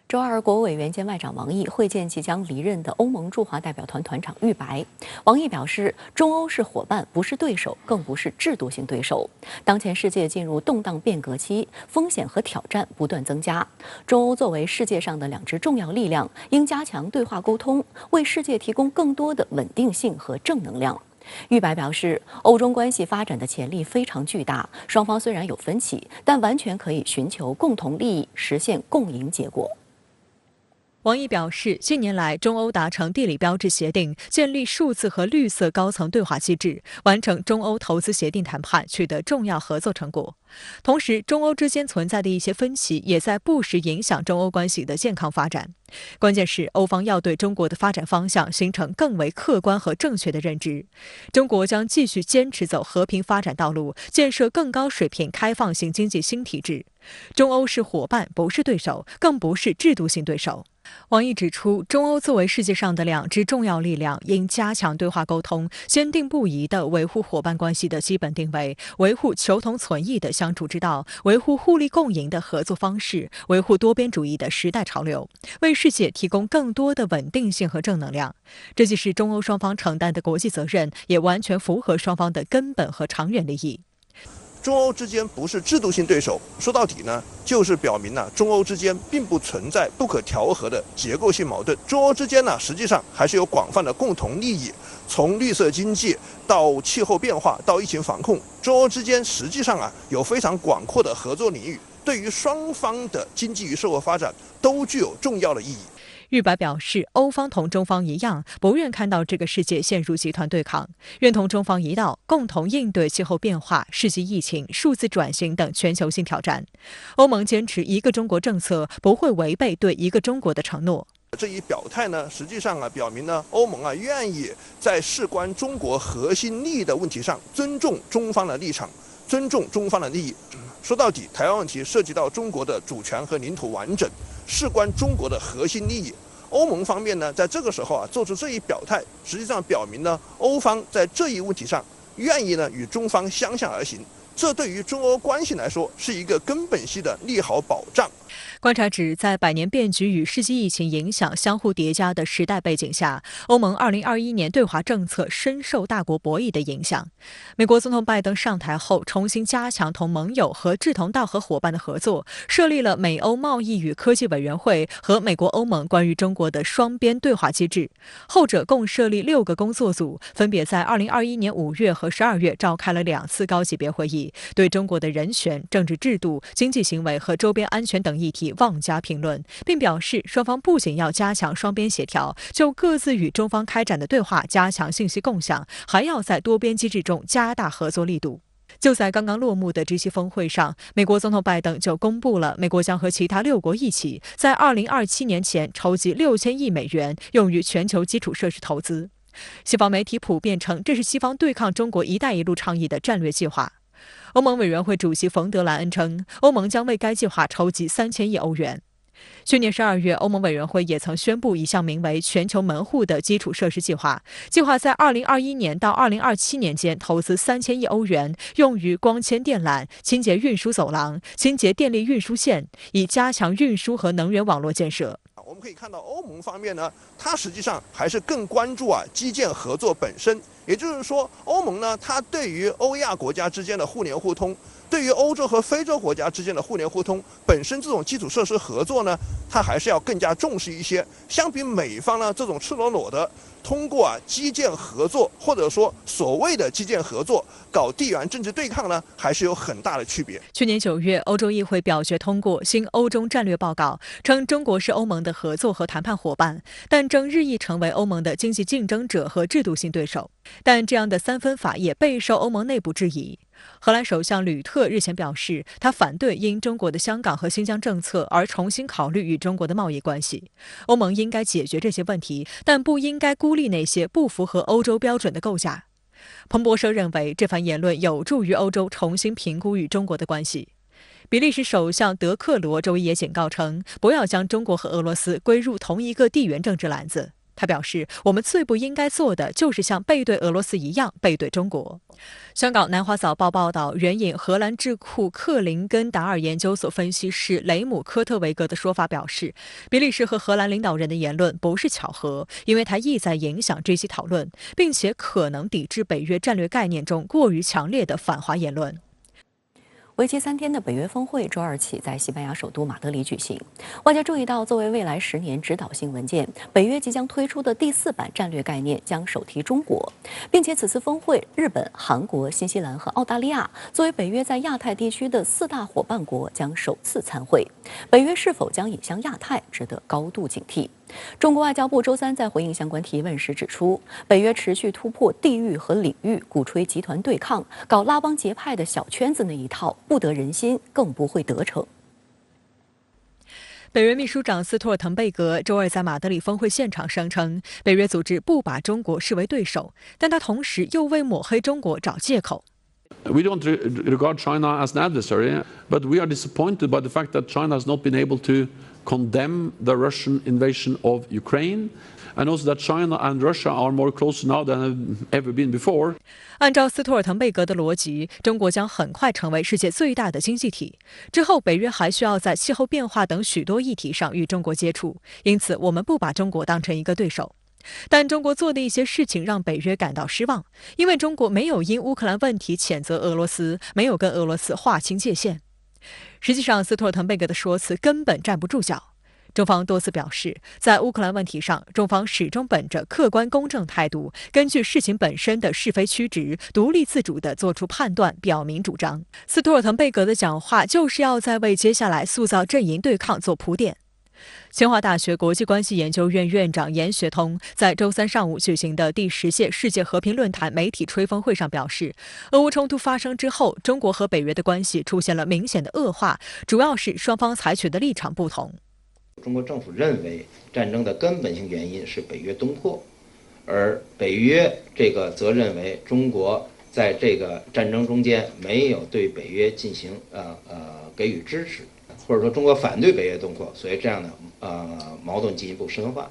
周二，国务委员兼外长王毅会见即将离任的欧盟驻华代表团团长玉白。王毅表示，中欧是伙伴，不是对手，更不是制度性对手。当前世界进入动荡变革期，风险和挑战不断增加。中欧作为世界上的两支重要力量，应加强对话沟通，为世界提供更多的稳定性和正能量。玉白表示，欧中关系发展的潜力非常巨大，双方虽然有分歧，但完全可以寻求共同利益，实现共赢结果。王毅表示，近年来，中欧达成地理标志协定，建立数字和绿色高层对话机制，完成中欧投资协定谈判，取得重要合作成果。同时，中欧之间存在的一些分歧，也在不时影响中欧关系的健康发展。关键是，欧方要对中国的发展方向形成更为客观和正确的认知。中国将继续坚持走和平发展道路，建设更高水平开放性经济新体制。中欧是伙伴，不是对手，更不是制度性对手。王毅指出，中欧作为世界上的两支重要力量，应加强对话沟通，坚定不移地维护伙伴关系的基本定位，维护求同存异的相处之道，维护互利共赢的合作方式，维护多边主义的时代潮流，为世界提供更多的稳定性和正能量。这既是中欧双方承担的国际责任，也完全符合双方的根本和长远利益。中欧之间不是制度性对手，说到底呢，就是表明中欧之间并不存在不可调和的结构性矛盾。中欧之间呢，实际上还是有广泛的共同利益，从绿色经济到气候变化到疫情防控，中欧之间实际上有非常广阔的合作领域，对于双方的经济与社会发展都具有重要的意义。玉白表示，欧方同中方一样，不愿看到这个世界陷入集团对抗，愿同中方一道，共同应对气候变化、世纪疫情、数字转型等全球性挑战。欧盟坚持一个中国政策，不会违背对一个中国的承诺。这一表态呢，实际上表明欧盟愿意在事关中国核心利益的问题上尊重中方的立场，尊重中方的利益。说到底，台湾问题涉及到中国的主权和领土完整，事关中国的核心利益。欧盟方面呢，在这个时候做出这一表态，实际上表明欧方在这一问题上愿意与中方相向而行。这对于中欧关系来说是一个根本性的利好保障。观察指，在百年变局与世纪疫情影响相互叠加的时代背景下，欧盟2021年对华政策深受大国博弈的影响。美国总统拜登上台后，重新加强同盟友和志同道合伙伴的合作，设立了美欧贸易与科技委员会和美国欧盟关于中国的双边对话机制。后者共设立6个工作组，分别在2021年5月和12月召开了2次高级别会议，对中国的人权、政治制度、经济行为和周边安全等议题妄加评论，并表示双方不仅要加强双边协调，就各自与中方开展的对话加强信息共享，还要在多边机制中加大合作力度。就在刚刚落幕的G7峰会上，美国总统拜登就公布了美国将和其他6国一起，在2027年前筹集6000亿美元，用于全球基础设施投资。西方媒体普遍称，这是西方对抗中国“一带一路”倡议的战略计划。欧盟委员会主席冯德莱恩称，欧盟将为该计划筹集3000亿欧元。去年12月，欧盟委员会也曾宣布一项名为"全球门户"的基础设施计划，计划在2021年到2027年间投资3000亿欧元，用于光纤电缆、清洁运输走廊、清洁电力运输线，以加强运输和能源网络建设。我们可以看到，欧盟方面呢，它实际上还是更关注基建合作本身。也就是说，欧盟呢，它对于欧亚国家之间的互联互通，对于欧洲和非洲国家之间的互联互通，本身这种基础设施合作呢，它还是要更加重视一些。相比美方呢，这种赤裸裸的通过基建合作，或者说所谓的基建合作搞地缘政治对抗呢，还是有很大的区别。去年9月，欧洲议会表决通过新欧中战略报告，称中国是欧盟的合作和谈判伙伴，但正日益成为欧盟的经济竞争者和制度性对手。但这样的三分法也备受欧盟内部质疑。荷兰首相吕特日前表示，他反对因中国的香港和新疆政策而重新考虑与中国的贸易关系。欧盟应该解决这些问题，但不应该孤立那些不符合欧洲标准的构架。彭博社认为，这番言论有助于欧洲重新评估与中国的关系。比利时首相德克罗周一也警告称，不要将中国和俄罗斯归入同一个地缘政治篮子。他表示，我们最不应该做的就是像背对俄罗斯一样背对中国。香港南华早报报道，援引荷兰智库克林根达尔研究所分析师雷姆科特维格的说法表示，比利时和荷兰领导人的言论不是巧合，因为它意在影响这些讨论，并且可能抵制北约战略概念中过于强烈的反华言论。为期3天的北约峰会周二起在西班牙首都马德里举行。外界注意到，作为未来10年指导性文件，北约即将推出的第4版战略概念将首提中国，并且此次峰会，日本、韩国、新西兰和澳大利亚作为北约在亚太地区的4大伙伴国将首次参会。北约是否将引向亚太，值得高度警惕。中国外交部周3在回应相关提问时指出，北约持续突破地域和领域，鼓吹集团对抗，搞拉帮结派的小圈子那一套，不得人心，更不会得逞。北约秘书长斯托尔滕贝格周二在马德里峰会现场声称，北约组织不把中国视为对手，但他同时又为抹黑中国找借口。We don't regard China as an adversary, but we are disappointed by the fact that China has not been able to condemn the Russian invasion of Ukraine, and also that China and Russia are more close now than have ever been before. 按照斯托尔滕贝格的逻辑，中国将很快成为世界最大的经济体。之后，北约还需要在气候变化等许多议题上与中国接触，因此我们不把中国当成一个对手。但中国做的一些事情让北约感到失望，因为中国没有因乌克兰问题谴责俄罗斯，没有跟俄罗斯划清界限。实际上，斯托尔滕贝格的说辞根本站不住脚。中方多次表示，在乌克兰问题上，中方始终本着客观公正态度，根据事情本身的是非曲直，独立自主地做出判断，表明主张。斯托尔滕贝格的讲话就是要在为接下来塑造阵营对抗做铺垫。清华大学国际关系研究院院长严学通在周3上午举行的第10届世界和平论坛媒体吹风会上表示，俄乌冲突发生之后，中国和北约的关系出现了明显的恶化，主要是双方采取的立场不同。中国政府认为战争的根本性原因是北约东扩，而北约则认为中国在这个战争中间没有对北约进行给予支持，或者说中国反对北约东扩，所以这样的矛盾进一步深化。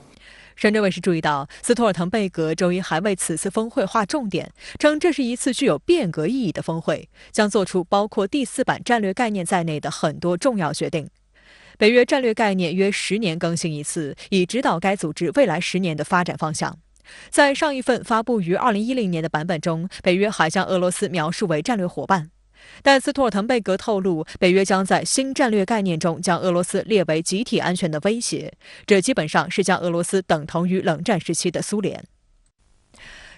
深圳卫视注意到，斯托尔滕贝格周一还为此次峰会划重点，称这是一次具有变革意义的峰会，将做出包括第4版战略概念在内的很多重要决定。北约战略概念约10年更新一次，以指导该组织未来10年的发展方向。在上一份发布于2010年的版本中，北约还将俄罗斯描述为战略伙伴。但斯托尔滕贝格透露，北约将在新战略概念中将俄罗斯列为集体安全的威胁，这基本上是将俄罗斯等同于冷战时期的苏联。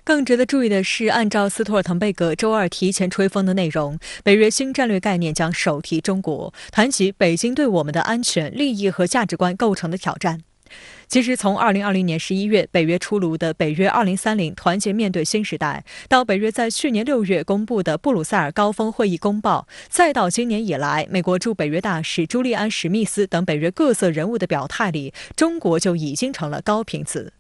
更值得注意的是，按照斯托尔滕贝格周二提前吹风的内容，北约新战略概念将首提中国，谈及北京对我们的安全、利益和价值观构成的挑战。其实，从2020年11月北约出炉的《北约2030团结面对新时代》，到北约在去年6月公布的布鲁塞尔高峰会议公报，再到今年以来美国驻北约大使朱利安·史密斯等北约各色人物的表态里，中国就已经成了高频词。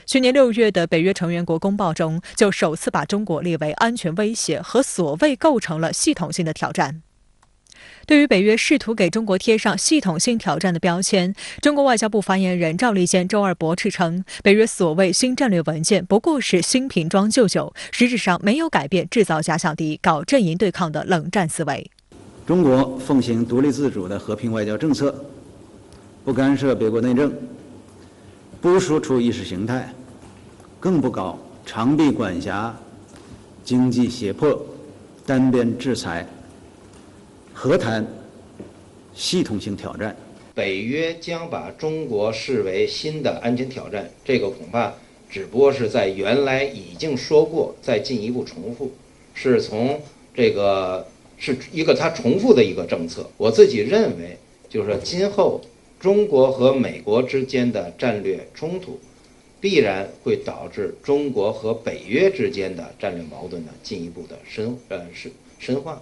去年6月的北约成员国公报中，就首次把中国列为安全威胁和所谓构成了系统性的挑战。对于北约试图给中国贴上系统性挑战的标签，中国外交部发言人赵立坚周二驳斥称，北约所谓新战略文件不过是新瓶装旧酒，实质上没有改变制造假想敌、搞阵营对抗的冷战思维。中国奉行独立自主的和平外交政策，不干涉别国内政，不输出意识形态，更不搞长臂管辖、经济胁迫、单边制裁，何谈系统性挑战？北约将把中国视为新的安全挑战，这个恐怕只不过是在原来已经说过，再进一步重复，是从是一个它重复的一个政策。我自己认为，就是说今后中国和美国之间的战略冲突，必然会导致中国和北约之间的战略矛盾的进一步的深化。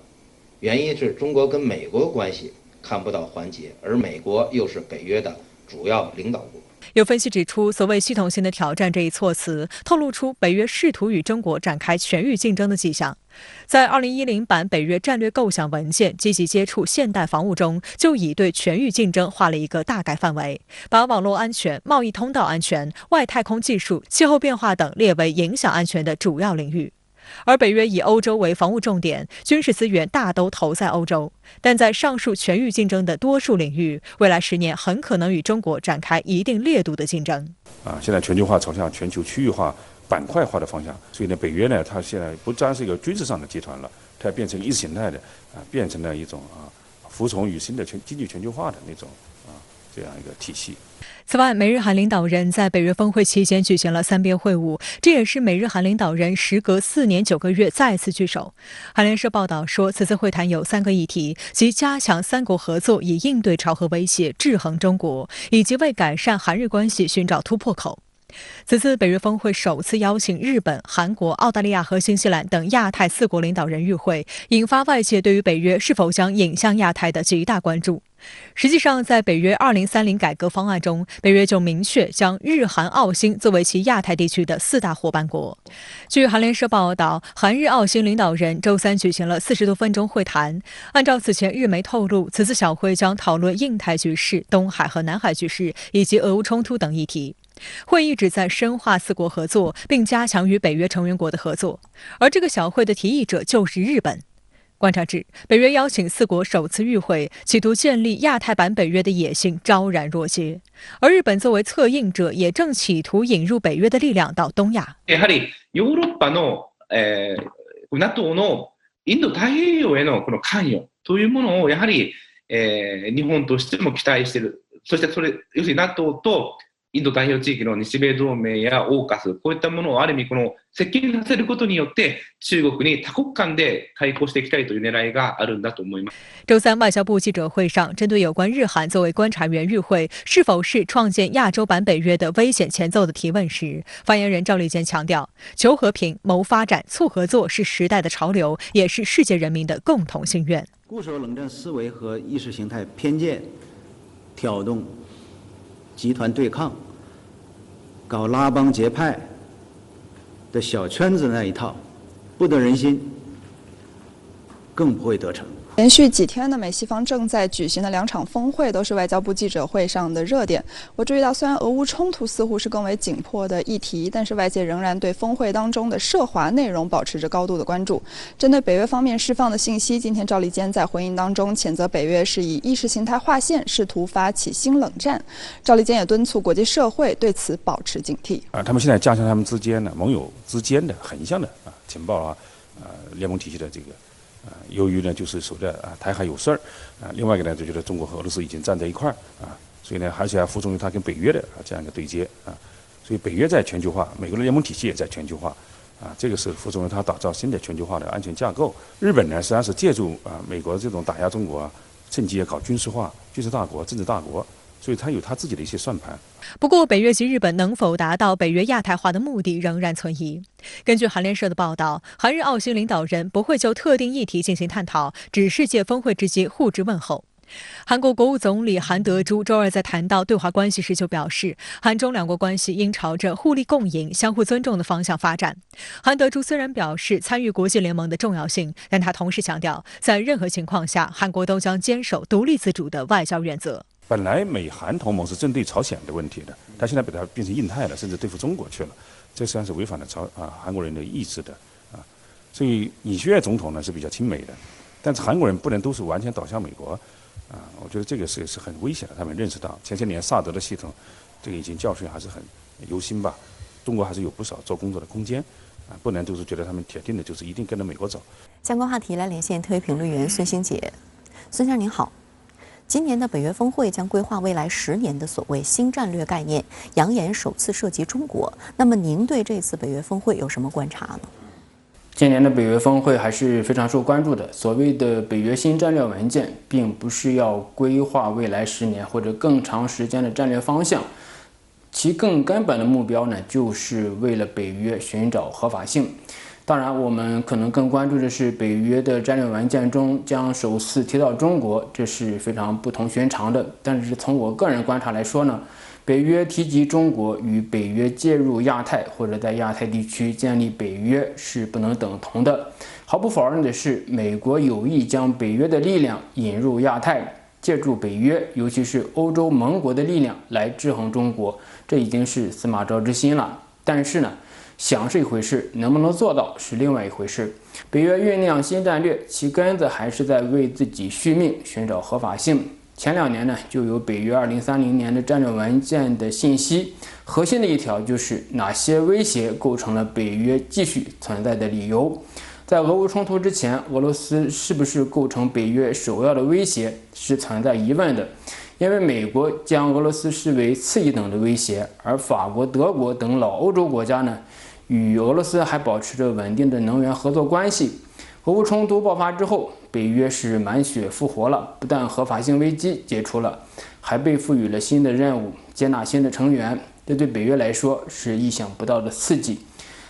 原因是中国跟美国关系看不到缓解，而美国又是北约的主要领导国。有分析指出，所谓系统性的挑战这一措辞，透露出北约试图与中国展开全域竞争的迹象。在2010版北约战略构想文件《积极接触现代防务》中，就已对全域竞争划了一个大概范围，把网络安全、贸易通道安全、外太空技术、气候变化等列为影响安全的主要领域。而北约以欧洲为防务重点，军事资源大都投在欧洲，但在上述全域竞争的多数领域，未来10年很可能与中国展开一定烈度的竞争。现在全球化朝向全球区域化、板块化的方向，所以呢，北约呢，它现在不单是一个军事上的集团了，它变成意识形态的变成了一种服从于新的经济全球化的那种这样一个体系。此外，美日韩领导人在北约峰会期间举行了3边会晤，这也是美日韩领导人时隔4年9个月再次聚首。韩联社报道说，此次会谈有3个议题，即加强3国合作以应对朝核威胁、制衡中国，以及为改善韩日关系寻找突破口。此次北约峰会首次邀请日本、韩国、澳大利亚和新西兰等亚太4国领导人与会，引发外界对于北约是否将引向亚太的极大关注。实际上，在北约2030改革方案中，北约就明确将日韩澳新作为其亚太地区的4大伙伴国。据韩联社报道，韩日澳新领导人周三举行了40多分钟会谈。按照此前日媒透露，此次小会将讨论印太局势、东海和南海局势以及俄乌冲突等议题。会议旨在深化4国合作，并加强与北约成员国的合作。而这个小会的提议者就是日本。观察指，北约邀请4国首次与会，企图建立亚太版北约的野心昭然若揭。而日本作为策应者，也正企图引入北约的力量到东亚。やはりヨーロッパの、NATO のインド太平洋へのこの関与というものをやはり、日本としても期待している。そして要するに NATO とインド太平洋地域の日米同盟やオーカス、こういったものをある意味この接近させることによって中国に多国間で対抗していきたいという狙いがあるんだと思います。周三外交部记者会上，针对有关日韩作为观察员与会是否是创建亚洲版北约的危险前奏的提问时，发言人赵立坚强调，求和平、谋发展、促合作是时代的潮流，也是世界人民的共同心愿。固守冷战思维和意识形态偏见，挑动集团对抗，搞拉帮结派的小圈子那一套，不得人心，更不会得逞。连续几天的美西方正在举行的2场峰会都是外交部记者会上的热点。我注意到，虽然俄乌冲突似乎是更为紧迫的议题，但是外界仍然对峰会当中的涉华内容保持着高度的关注。针对北约方面释放的信息，今天赵立坚在回应当中谴责北约是以意识形态划线，试图发起新冷战。赵立坚也敦促国际社会对此保持警惕。他们现在加强他们之间的盟友之间的横向的情报联盟体系的这个。由于呢，就是所谓的台海有事儿另外一个呢，就觉得中国和俄罗斯已经站在一块儿所以呢，还是要服从于他跟北约的这样一个对接所以北约在全球化，美国的联盟体系也在全球化这个是服从于他打造新的全球化的安全架构。日本呢，实际上是借助美国这种打压中国趁机也搞军事化、军事大国、政治大国。所以他有他自己的一些算盘。不过，北约及日本能否达到北约亚太化的目的仍然存疑。根据韩联社的报道，韩日澳新领导人不会就特定议题进行探讨，只是借峰会之机互致问候。韩国国务总理韩德洙周二在谈到对华关系时就表示，韩中2国关系应朝着互利共赢、相互尊重的方向发展。韩德洙虽然表示参与国际联盟的重要性，但他同时强调，在任何情况下，韩国都将坚守独立自主的外交原则。本来美韩同盟是针对朝鲜的问题的，他现在把它变成印太了，甚至对付中国去了，这实际上是违反了韩国人的意志的所以尹锡悦总统呢是比较亲美的，但是韩国人不能都是完全倒向美国我觉得这个是很危险的。他们认识到前些年萨德的系统，这个已经教训还是很忧心吧。中国还是有不少做工作的空间不能就是觉得他们铁定的就是一定跟着美国走。相关话题来连线特约评论员孙兴杰。孙先生您好。今年的北约峰会将规划未来10年的所谓新战略概念，扬言首次涉及中国。那么您对这次北约峰会有什么观察呢？今年的北约峰会还是非常受关注的。所谓的北约新战略文件，并不是要规划未来10年或者更长时间的战略方向，其更根本的目标呢，就是为了北约寻找合法性。当然，我们可能更关注的是北约的战略文件中将首次提到中国，这是非常不同寻常的。但是从我个人观察来说呢，北约提及中国与北约介入亚太或者在亚太地区建立北约是不能等同的。毫不否认的是，美国有意将北约的力量引入亚太，借助北约，尤其是欧洲盟国的力量来制衡中国，这已经是司马昭之心了。但是呢，想是一回事，能不能做到是另外一回事。北约酝酿新战略，其根子还是在为自己续命，寻找合法性。前2年呢，就有北约2030年的战略文件的信息，核心的一条就是哪些威胁构成了北约继续存在的理由。在俄乌冲突之前，俄罗斯是不是构成北约首要的威胁是存在疑问的。因为美国将俄罗斯视为次一等的威胁，而法国、德国等老欧洲国家呢，与俄罗斯还保持着稳定的能源合作关系。俄乌冲突爆发之后，北约是满血复活了，不但合法性危机解除了，还被赋予了新的任务，接纳新的成员，这对北约来说是意想不到的刺激。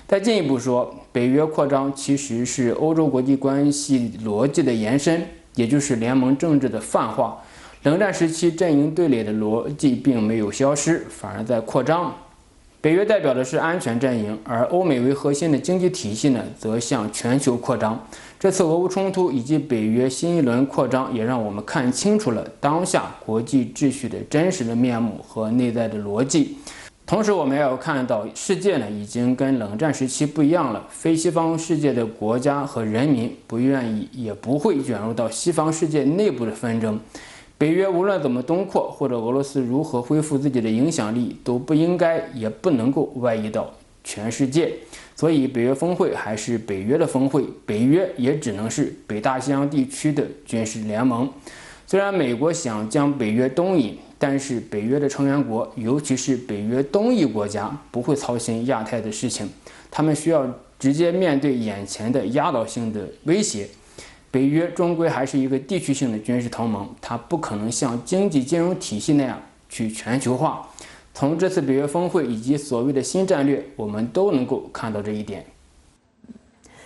再进一步说，北约扩张其实是欧洲国际关系逻辑的延伸，也就是联盟政治的泛化。冷战时期阵营对垒的逻辑并没有消失，反而在扩张。北约代表的是安全阵营，而欧美为核心的经济体系呢，则向全球扩张。这次俄乌冲突以及北约新一轮扩张，也让我们看清楚了当下国际秩序的真实的面目和内在的逻辑。同时，我们要看到世界呢，已经跟冷战时期不一样了。非西方世界的国家和人民不愿意，也不会卷入到西方世界内部的纷争。北约无论怎么东扩，或者俄罗斯如何恢复自己的影响力，都不应该也不能够外溢到全世界。所以北约峰会还是北约的峰会，北约也只能是北大西洋地区的军事联盟。虽然美国想将北约东引，但是北约的成员国，尤其是北约东翼国家，不会操心亚太的事情，他们需要直接面对眼前的压倒性的威胁。北约终归还是一个地区性的军事同盟，它不可能像经济金融体系那样去全球化。从这次北约峰会以及所谓的新战略，我们都能够看到这一点。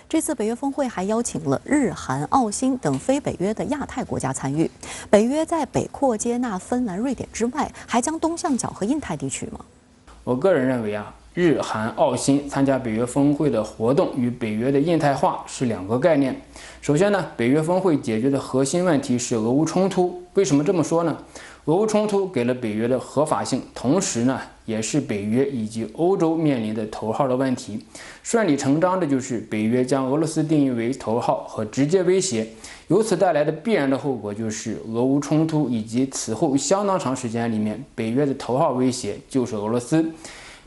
这次北约峰会还邀请了日、韩、澳、新等非北约的亚太国家参与。北约在北扩接纳芬兰、瑞典之外，还将东向搅和印太地区吗？我个人认为日、韩、澳、新参加北约峰会的活动与北约的印太化是两个概念。首先呢，北约峰会解决的核心问题是俄乌冲突。为什么这么说呢？俄乌冲突给了北约的合法性，同时呢，也是北约以及欧洲面临的头号的问题。顺理成章的就是北约将俄罗斯定义为头号和直接威胁，由此带来的必然的后果就是俄乌冲突以及此后相当长时间里面，北约的头号威胁就是俄罗斯。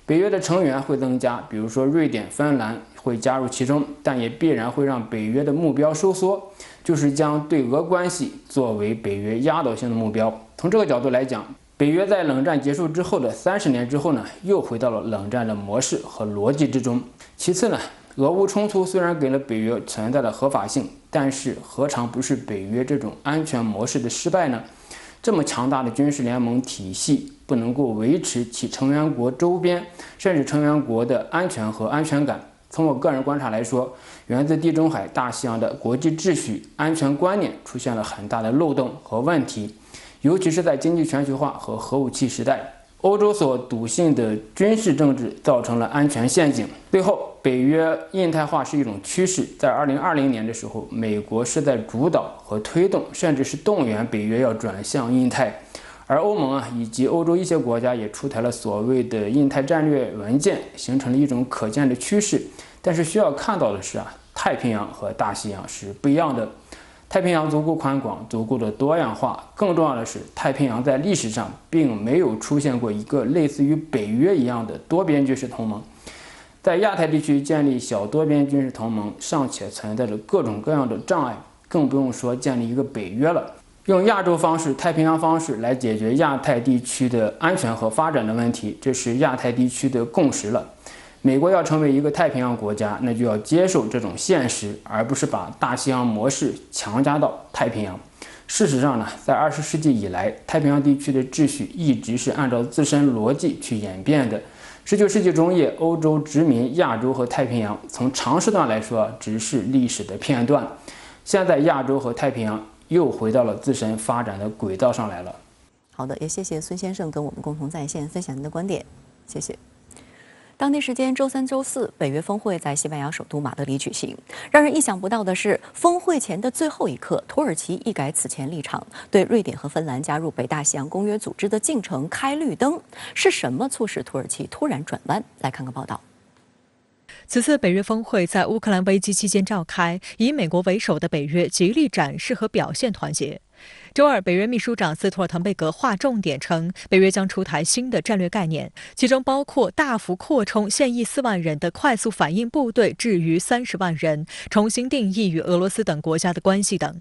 北约的成员会增加，比如说瑞典、芬兰会加入其中，但也必然会让北约的目标收缩，就是将对俄关系作为北约压倒性的目标。从这个角度来讲，北约在冷战结束之后的30年之后呢，又回到了冷战的模式和逻辑之中。其次呢，俄乌冲突虽然给了北约存在的合法性，但是何尝不是北约这种安全模式的失败呢？这么强大的军事联盟体系不能够维持其成员国周边甚至成员国的安全和安全感。从我个人观察来说，源自地中海大西洋的国际秩序安全观念出现了很大的漏洞和问题，尤其是在经济全球化和核武器时代，欧洲所笃信的军事政治造成了安全陷阱。最后，北约印太化是一种趋势，在2020年的时候，美国是在主导和推动，甚至是动员北约要转向印太。而欧盟以及欧洲一些国家也出台了所谓的印太战略文件，形成了一种可见的趋势。但是需要看到的是太平洋和大西洋是不一样的。太平洋足够宽广，足够的多样化，更重要的是，太平洋在历史上并没有出现过一个类似于北约一样的多边军事同盟。在亚太地区建立小多边军事同盟尚且存在着各种各样的障碍，更不用说建立一个北约了。用亚洲方式、太平洋方式来解决亚太地区的安全和发展的问题，这是亚太地区的共识了。美国要成为一个太平洋国家，那就要接受这种现实，而不是把大西洋模式强加到太平洋。事实上呢，在20世纪以来，太平洋地区的秩序一直是按照自身逻辑去演变的。19世纪中叶，欧洲殖民亚洲和太平洋，从长时段来说只是历史的片段。现在亚洲和太平洋又回到了自身发展的轨道上来了。好的，也谢谢孙先生跟我们共同在线分享您的观点，谢谢。当地时间周3、周4，北约峰会在西班牙首都马德里举行。让人意想不到的是，峰会前的最后一刻，土耳其一改此前立场，对瑞典和芬兰加入北大西洋公约组织的进程开绿灯。是什么促使土耳其突然转弯？来看个报道。此次北约峰会在乌克兰危机期间召开，以美国为首的北约极力展示和表现团结。周二，北约秘书长斯托尔滕贝格划重点称，北约将出台新的战略概念，其中包括大幅扩充现役4万人的快速反应部队至逾30万人，重新定义与俄罗斯等国家的关系等。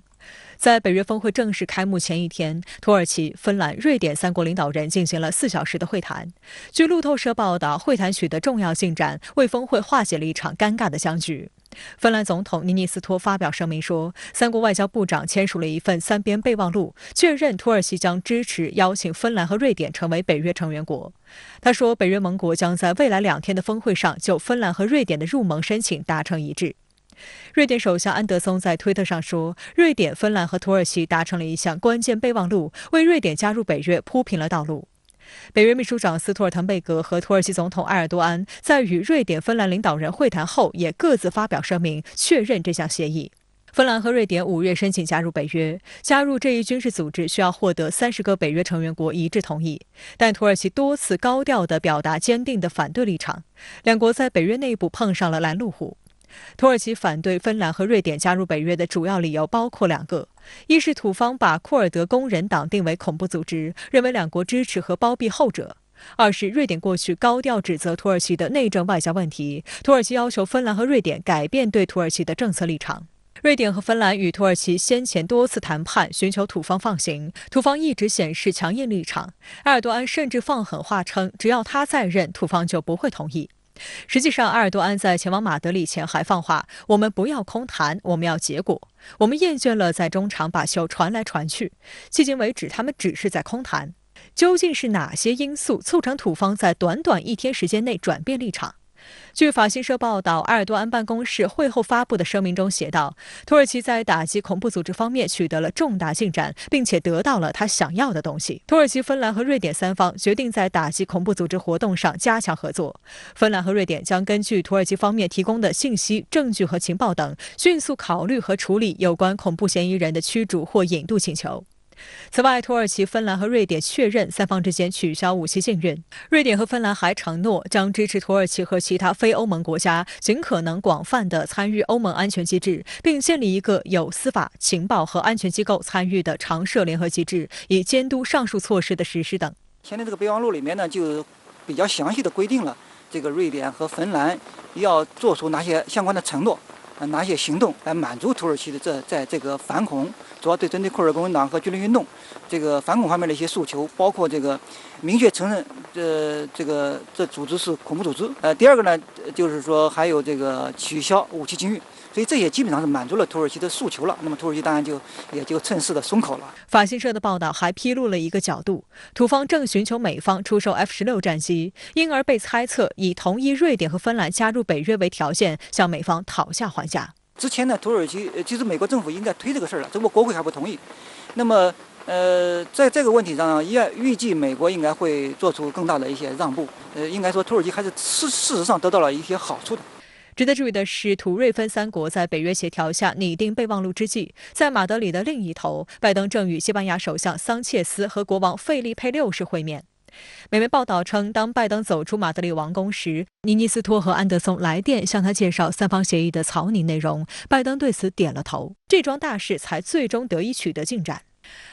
在北约峰会正式开幕前一天，土耳其、芬兰、瑞典3国领导人进行了4小时的会谈。据路透社报道，会谈取得重要进展，为峰会化解了一场尴尬的僵局。芬兰总统尼尼斯托发表声明说，3国外交部长签署了一份3边备忘录，确认土耳其将支持邀请芬兰和瑞典成为北约成员国。他说，北约盟国将在未来2天的峰会上就芬兰和瑞典的入盟申请达成一致。瑞典首相安德松在推特上说，瑞典、芬兰和土耳其达成了一项关键备忘录，为瑞典加入北约铺平了道路。北约秘书长斯托尔滕贝格和土耳其总统埃尔多安在与瑞典、芬兰领导人会谈后，也各自发表声明，确认这项协议。芬兰和瑞典5月申请加入北约，加入这一军事组织需要获得30个北约成员国一致同意，但土耳其多次高调地表达坚定的反对立场，两国在北约内部碰上了拦路虎。土耳其反对芬兰和瑞典加入北约的主要理由包括2个：一是土方把库尔德工人党定为恐怖组织，认为两国支持和包庇后者；二是瑞典过去高调指责土耳其的内政外交问题，土耳其要求芬兰和瑞典改变对土耳其的政策立场。瑞典和芬兰与土耳其先前多次谈判，寻求土方放行，土方一直显示强硬立场。埃尔多安甚至放狠话称，只要他在任，土方就不会同意。实际上，埃尔多安在前往马德里前还放话：“我们不要空谈，我们要结果。我们厌倦了在中场把球传来传去。迄今为止，他们只是在空谈。究竟是哪些因素促成土方在短短1天时间内转变立场？”据法新社报道，埃尔多安办公室会后发布的声明中写道，土耳其在打击恐怖组织方面取得了重大进展，并且得到了他想要的东西。土耳其、芬兰和瑞典3方决定在打击恐怖组织活动上加强合作。芬兰和瑞典将根据土耳其方面提供的信息、证据和情报等，迅速考虑和处理有关恐怖嫌疑人的驱逐或引渡请求。此外，土耳其、芬兰和瑞典确认3方之间取消武器禁运。瑞典和芬兰还承诺将支持土耳其和其他非欧盟国家尽可能广泛地参与欧盟安全机制，并建立一个有司法、情报和安全机构参与的常设联合机制，以监督上述措施的实施等。现在这个备忘录里面呢，就比较详细的规定了这个瑞典和芬兰要做出哪些相关的承诺，哪些行动来满足土耳其的在这个反恐，主要针对库尔德工人党和军人运动这个反恐方面的一些诉求，包括这个明确承认这组织是恐怖组织。第二个呢，就是说还有这个取消武器禁运。所以这也基本上是满足了土耳其的诉求了，那么土耳其当然也就趁势的松口了。法新社的报道还披露了一个角度，土方正寻求美方出售 F-16战机，因而被猜测以同意瑞典和芬兰加入北约为条件，向美方讨价还价。之前呢，土耳其其实美国政府应该推这个事儿了，只不过国会还不同意。那么在这个问题上呢，预计美国应该会做出更大的一些让步。应该说土耳其还是事实上得到了一些好处的。值得注意的是，土瑞芬3国在北约协调下拟定备忘录之际，在马德里的另一头，拜登正与西班牙首相桑切斯和国王费利佩6世会面。美媒报道称，当拜登走出马德里王宫时，尼尼斯托和安德松来电向他介绍3方协议的草拟内容，拜登对此点了头，这桩大事才最终得以取得进展。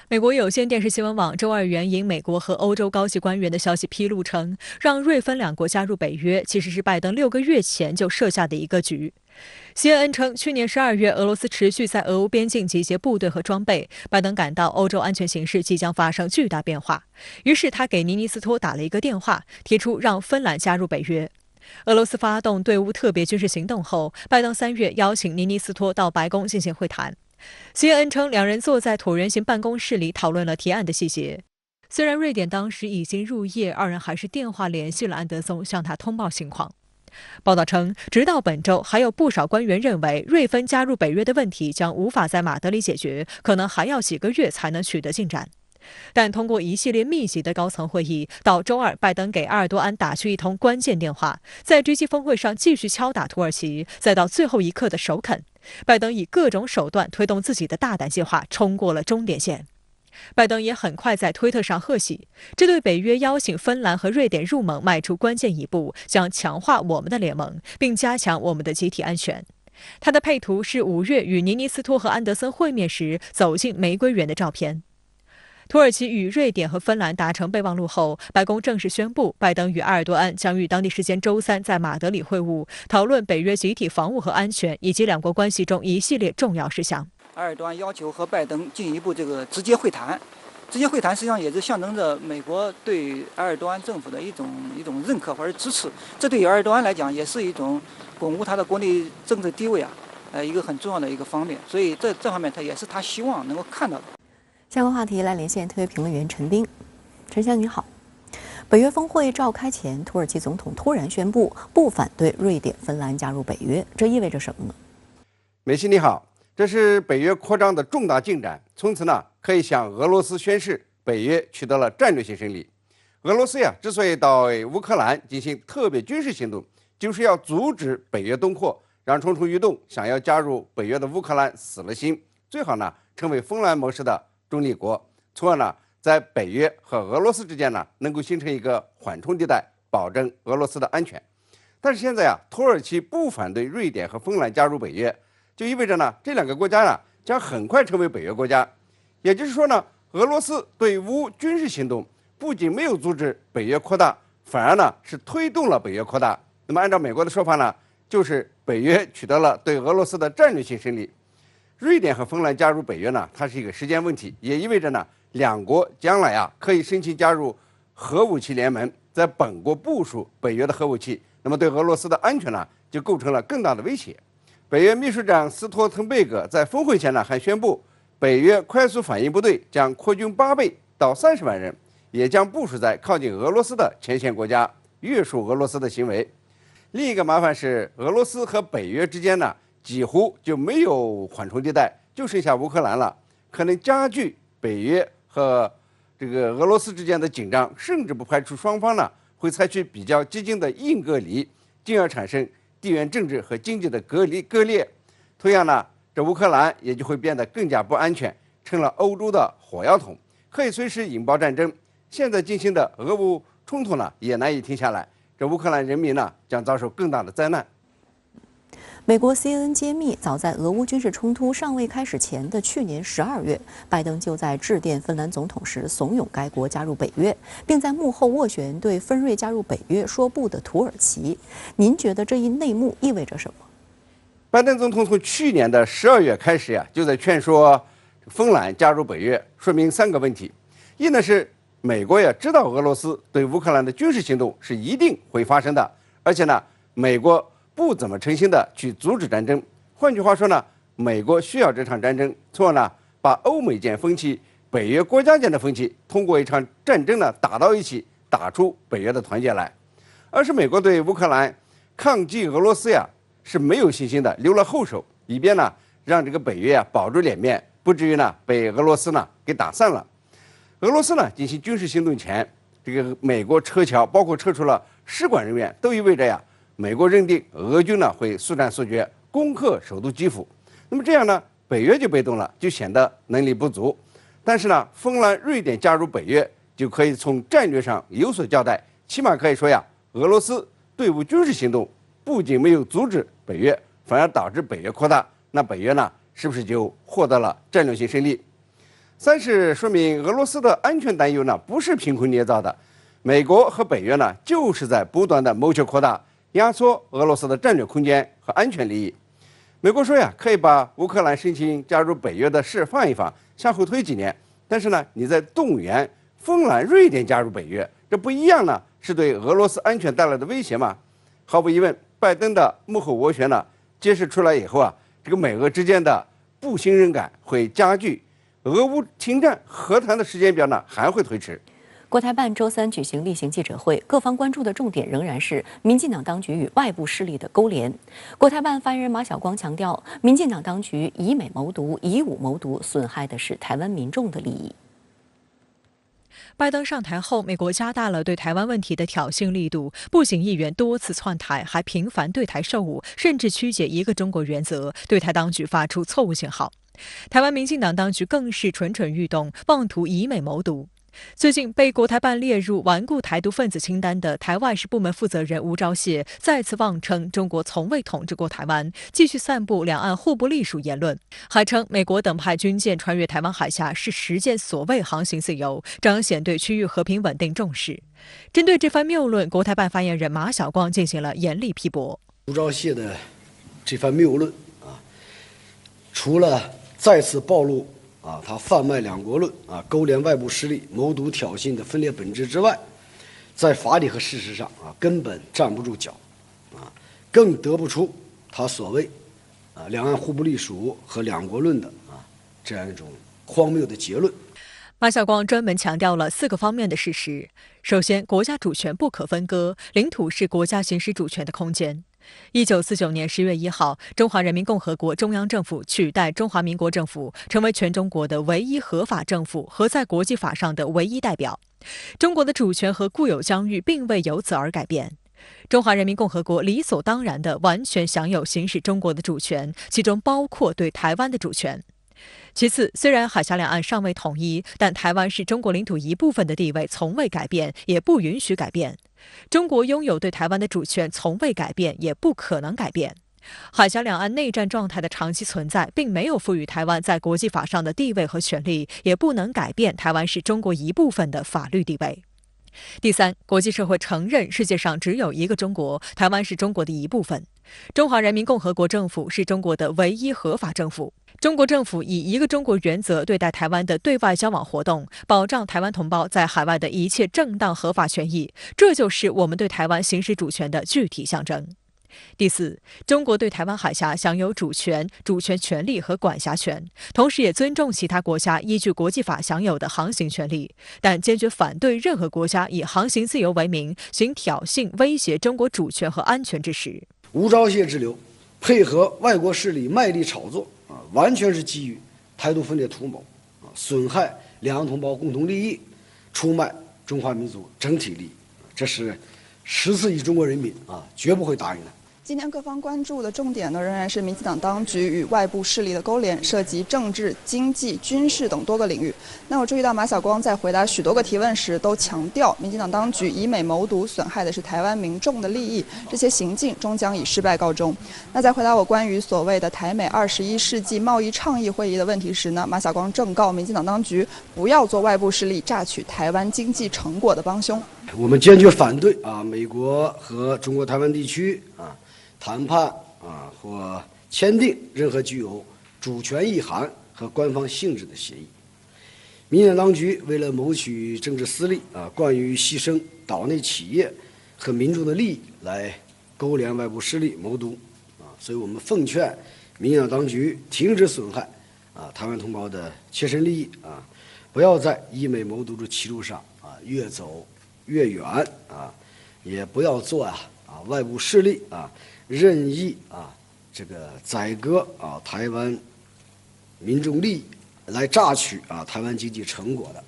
美国有线电视新闻网周二援引美国和欧洲高级官员的消息披露称，让瑞芬2国加入北约其实是拜登6个月前就设下的一个局。CNN 称，去年12月，俄罗斯持续在俄乌边境集结部队和装备，拜登感到欧洲安全形势即将发生巨大变化，于是他给尼尼斯托打了一个电话，提出让芬兰加入北约。俄罗斯发动对乌特别军事行动后，拜登3月邀请尼尼斯托到白宫进行会谈。CNN 称，两人坐在椭圆形办公室里讨论了提案的细节。虽然瑞典当时已经入夜，二人还是电话联系了安德松，向他通报情况。报道称，直到本周，还有不少官员认为瑞芬加入北约的问题将无法在马德里解决，可能还要几个月才能取得进展。但通过一系列密集的高层会议，到周二，拜登给埃尔多安打去一通关键电话，在G7峰会上继续敲打土耳其，再到最后一刻的首肯，拜登以各种手段推动自己的大胆计划，冲过了终点线。拜登也很快在推特上贺喜，这对北约邀请芬兰和瑞典入盟迈出关键一步，将强化我们的联盟，并加强我们的集体安全。他的配图是5月与尼尼斯托和安德森会面时走进玫瑰园的照片。土耳其与瑞典和芬兰达成备忘录后，白宫正式宣布，拜登与埃尔多安将于当地时间周3在马德里会晤，讨论北约集体防务和安全以及两国关系中一系列重要事项。埃尔多安要求和拜登进一步直接会谈，直接会谈实际上也是象征着美国对埃尔多安政府的一种认可或者支持。这对于埃尔多安来讲，也是一种巩固他的国内政治地位一个很重要的一个方面。所以这方面也是他希望能够看到的。相关话题来连线特约评论员陈斌。陈先生你好，北约峰会召开前，土耳其总统突然宣布不反对瑞典、芬兰加入北约，这意味着什么呢？梅西你好，这是北约扩张的重大进展，从此呢可以向俄罗斯宣示北约取得了战略性胜利。俄罗斯之所以到乌克兰进行特别军事行动，就是要阻止北约东扩，让蠢蠢欲动想要加入北约的乌克兰死了心，最好呢成为芬兰模式的中立国，从而呢在北约和俄罗斯之间呢能够形成一个缓冲地带，保证俄罗斯的安全。但是现在土耳其不反对瑞典和芬兰加入北约，就意味着呢这两个国家将很快成为北约国家。也就是说呢，俄罗斯对乌军事行动不仅没有阻止北约扩大，反而呢是推动了北约扩大。那么按照美国的说法呢，就是北约取得了对俄罗斯的战略性胜利。瑞典和芬兰加入北约呢，它是一个时间问题，也意味着呢，两国将来可以申请加入核武器联盟，在本国部署北约的核武器，那么对俄罗斯的安全呢，就构成了更大的威胁。北约秘书长斯托滕贝格在峰会前呢，还宣布，北约快速反应部队将扩军8倍到30万人，也将部署在靠近俄罗斯的前线国家，约束俄罗斯的行为。另一个麻烦是，俄罗斯和北约之间呢，几乎就没有缓冲地带，就剩下乌克兰了，可能加剧北约和俄罗斯之间的紧张，甚至不排除双方呢会采取比较激进的硬隔离，进而产生地缘政治和经济的割裂。同样呢，这乌克兰也就会变得更加不安全，成了欧洲的火药桶，可以随时引爆战争。现在进行的俄乌冲突呢，也难以停下来，这乌克兰人民呢将遭受更大的灾难。美国 CNN 揭秘，早在俄乌军事冲突尚未开始前的去年12月，拜登就在致电芬兰总统时怂恿该国加入北约，并在幕后斡旋对芬瑞加入北约说不的土耳其。您觉得这一内幕意味着什么？拜登总统从去年的12月开始就在劝说芬兰加入北约，说明3个问题：一呢是美国也知道俄罗斯对乌克兰的军事行动是一定会发生的，而且呢，美国不怎么诚心的去阻止战争。换句话说呢，美国需要这场战争，从而呢把欧美间分歧、北约国家间的分歧，通过一场战争呢打到一起，打出北约的团结来。而是美国对乌克兰抗击俄罗斯是没有信心的，留了后手，以便呢让这个北约保住脸面，不至于呢被俄罗斯呢给打散了。俄罗斯呢进行军事行动前，这个美国撤侨，包括撤出了使馆人员，都意味着美国认定俄军呢会速战速决，攻克首都基辅。那么这样呢，北约就被动了，就显得能力不足。但是呢，芬兰、瑞典加入北约，就可以从战略上有所交代，起码可以说俄罗斯对乌军事行动不仅没有阻止北约，反而导致北约扩大。那北约呢，是不是就获得了战略性胜利？3是说明俄罗斯的安全担忧呢，不是凭空捏造的。美国和北约呢，就是在不断的谋求扩大，压缩俄罗斯的战略空间和安全利益。美国说可以把乌克兰申请加入北约的事放一放，向后推几年，但是呢，你在动员芬兰、瑞典加入北约，这不一样呢，是对俄罗斯安全带来的威胁吗？毫无疑问，拜登的幕后斡旋呢，揭示出来以后这个美俄之间的不信任感会加剧，俄乌停战和谈的时间表呢还会推迟。国台办周三举行例行记者会，各方关注的重点仍然是民进党当局与外部势力的勾连。国台办发言人马晓光强调，民进党当局以美谋独、以武谋独，损害的是台湾民众的利益。拜登上台后，美国加大了对台湾问题的挑衅力度，不仅议员多次窜台，还频繁对台售武，甚至曲解一个中国原则，对台当局发出错误信号。台湾民进党当局更是蠢蠢欲动，妄图以美谋独。最近被国台办列入顽固台独分子清单的台外事部门负责人吴钊燮再次妄称中国从未统治过台湾，继续散布两岸互不隶属言论，还称美国等派军舰穿越台湾海峡是实践所谓航行自由，彰显对区域和平稳定重视。针对这番谬论，国台办发言人马晓光进行了严厉批驳。吴钊燮的这番谬论除了再次暴露他贩卖两国论勾连外部势力、谋独挑衅的分裂本质之外，在法理和事实上根本站不住脚更得不出他所谓两岸互不隶属和两国论的这样一种荒谬的结论。马晓光专门强调了4个方面的事实：首先，国家主权不可分割，领土是国家行使主权的空间。1949年10月1号，中华人民共和国中央政府取代中华民国政府，成为全中国的唯一合法政府和在国际法上的唯一代表。中国的主权和固有疆域并未由此而改变。中华人民共和国理所当然地完全享有行使中国的主权，其中包括对台湾的主权。其次，虽然海峡两岸尚未统一，但台湾是中国领土一部分的地位从未改变，也不允许改变。中国拥有对台湾的主权从未改变，也不可能改变。海峡两岸内战状态的长期存在，并没有赋予台湾在国际法上的地位和权利，也不能改变台湾是中国一部分的法律地位。第三，国际社会承认世界上只有一个中国，台湾是中国的一部分。中华人民共和国政府是中国的唯一合法政府。中国政府以一个中国原则对待台湾的对外交往活动，保障台湾同胞在海外的一切正当合法权益，这就是我们对台湾行使主权的具体象征。第四，中国对台湾海峡享有主权、主权权利和管辖权，同时也尊重其他国家依据国际法享有的航行权利，但坚决反对任何国家以航行自由为名，行挑衅、威胁中国主权和安全之实。吴钊燮之流，配合外国势力卖力炒作完全是基于台独分裂图谋损害两岸同胞共同利益，出卖中华民族整体利益，这是14亿中国人民绝不会答应的。今天各方关注的重点呢，仍然是民进党当局与外部势力的勾连，涉及政治、经济、军事等多个领域。那我注意到马晓光在回答许多个提问时，都强调民进党当局以美谋独，损害的是台湾民众的利益，这些行径终将以失败告终。那在回答我关于所谓的台美21世纪贸易倡议会议的问题时呢，马晓光正告民进党当局不要做外部势力榨取台湾经济成果的帮凶。我们坚决反对美国和中国台湾地区谈判或签订任何具有主权意涵和官方性质的协议。民进党当局为了谋取政治私利惯于牺牲岛内企业和民众的利益来勾连外部势力谋独所以我们奉劝民进党当局停止损害台湾同胞的切身利益不要在以美谋独的歧路上越走越远也不要做外部势力任意这个宰割台湾民众利益，来榨取台湾经济成果的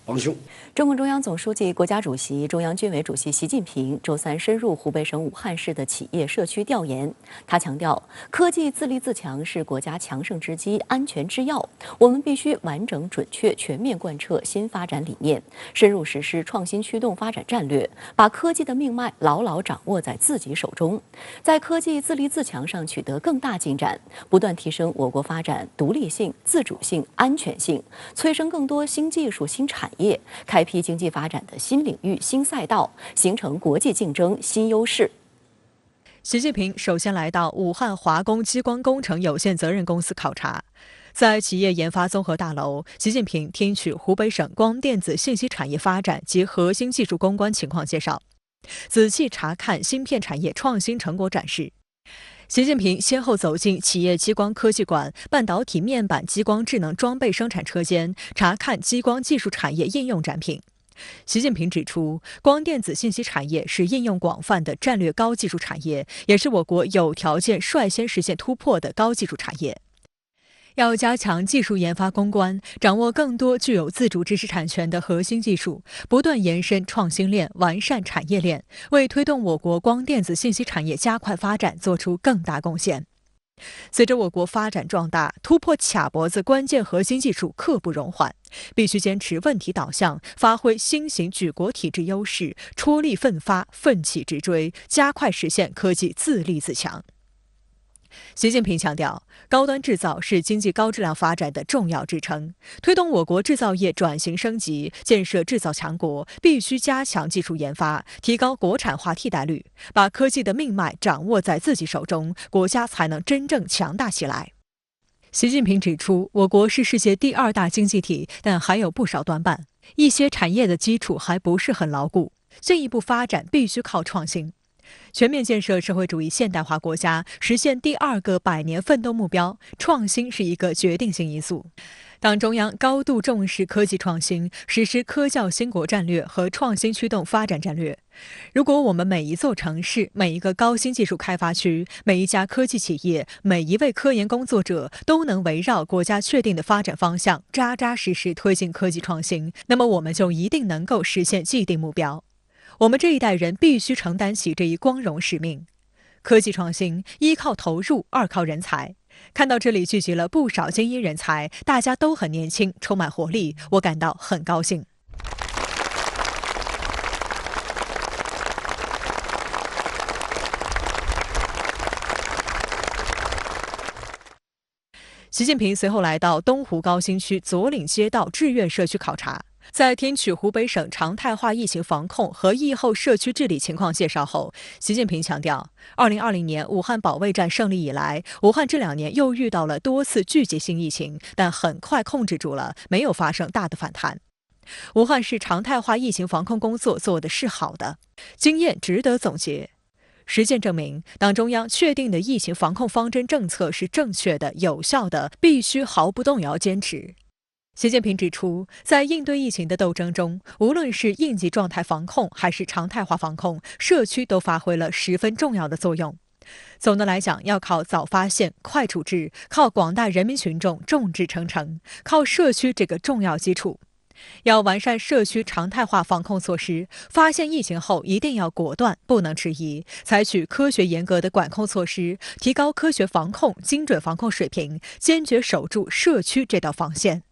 帮凶。中共中央总书记、国家主席、中央军委主席习近平周三深入湖北省武汉市的企业社区调研。他强调，科技自立自强是国家强盛之基、安全之要。我们必须完整、准确、全面贯彻新发展理念，深入实施创新驱动发展战略，把科技的命脉牢牢掌握在自己手中，在科技自立自强上取得更大进展，不断提升我国发展独立性、自主性、安全性，催生更多新技术、新产业，开辟经济发展的新领域、新赛道，形成国际竞争新优势。习近平首先来到武汉华工激光工程有限责任公司考察，在企业研发综合大楼，习近平听取湖北省光电子信息产业发展及核心技术攻关情况介绍，仔细查看芯片产业创新成果展示。习近平先后走进企业激光科技馆、半导体面板激光智能装备生产车间，查看激光技术产业应用展品。习近平指出，光电子信息产业是应用广泛的战略高技术产业，也是我国有条件率先实现突破的高技术产业。要加强技术研发攻关，掌握更多具有自主知识产权的核心技术，不断延伸创新链，完善产业链，为推动我国光电子信息产业加快发展做出更大贡献。随着我国发展壮大，突破卡脖子关键核心技术刻不容缓，必须坚持问题导向，发挥新型举国体制优势，出力奋发，奋起直追，加快实现科技自立自强。习近平强调，高端制造是经济高质量发展的重要支撑，推动我国制造业转型升级、建设制造强国，必须加强技术研发，提高国产化替代率，把科技的命脉掌握在自己手中，国家才能真正强大起来。习近平指出，我国是世界第2大经济体，但还有不少短板，一些产业的基础还不是很牢固，进一步发展必须靠创新。全面建设社会主义现代化国家，实现第2个100年奋斗目标，创新是一个决定性因素。党中央高度重视科技创新，实施科教兴国战略和创新驱动发展战略。如果我们每一座城市、每一个高新技术开发区、每一家科技企业、每一位科研工作者都能围绕国家确定的发展方向，扎扎实实推进科技创新，那么我们就一定能够实现既定目标。我们这一代人必须承担起这一光荣使命。科技创新一靠投入，2靠人才。看到这里聚集了不少精英人才，大家都很年轻，充满活力，我感到很高兴。习近平随后来到东湖高新区左岭街道志愿社区考察。在听取湖北省常态化疫情防控和疫后社区治理情况介绍后，习近平强调，2020年武汉保卫战胜利以来，武汉这2年又遇到了多次聚集性疫情，但很快控制住了，没有发生大的反弹。武汉市常态化疫情防控工作做的是好的，经验值得总结。实践证明，党中央确定的疫情防控方针政策是正确的、有效的，必须毫不动摇坚持。习近平指出，在应对疫情的斗争中，无论是应急状态防控还是常态化防控，社区都发挥了十分重要的作用。总的来讲，要靠早发现、快处置，靠广大人民群众众志成城，靠社区这个重要基础。要完善社区常态化防控措施，发现疫情后一定要果断，不能迟疑，采取科学严格的管控措施，提高科学防控、精准防控水平，坚决守住社区这道防线。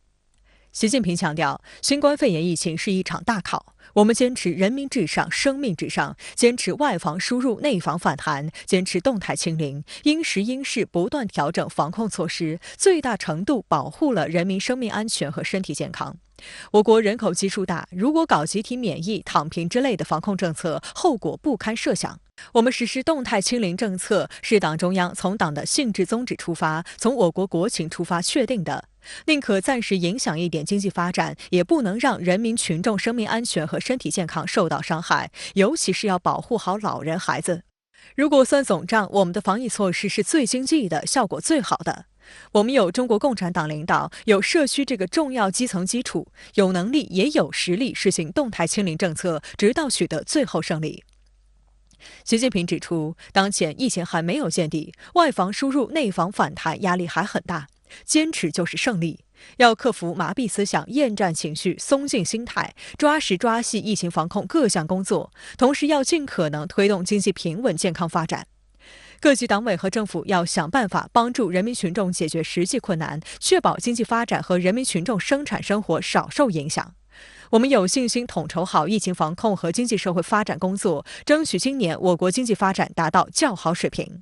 习近平强调，新冠肺炎疫情是一场大考，我们坚持人民至上、生命至上，坚持外防输入、内防反弹，坚持动态清零，因时因势不断调整防控措施，最大程度保护了人民生命安全和身体健康。我国人口基数大，如果搞集体免疫、躺平之类的防控政策，后果不堪设想。我们实施动态清零政策，是党中央从党的性质宗旨出发，从我国国情出发确定的。宁可暂时影响一点经济发展，也不能让人民群众生命安全和身体健康受到伤害，尤其是要保护好老人孩子。如果算总账，我们的防疫措施是最经济的，效果最好的。我们有中国共产党领导，有社区这个重要基层基础，有能力也有实力实行动态清零政策，直到取得最后胜利。习近平指出，当前疫情还没有见底，外防输入、内防反弹压力还很大，坚持就是胜利。要克服麻痹思想、厌战情绪、松劲心态，抓实抓细疫情防控各项工作，同时要尽可能推动经济平稳健康发展。各级党委和政府要想办法帮助人民群众解决实际困难，确保经济发展和人民群众生产生活少受影响。我们有信心统筹好疫情防控和经济社会发展工作，争取今年我国经济发展达到较好水平。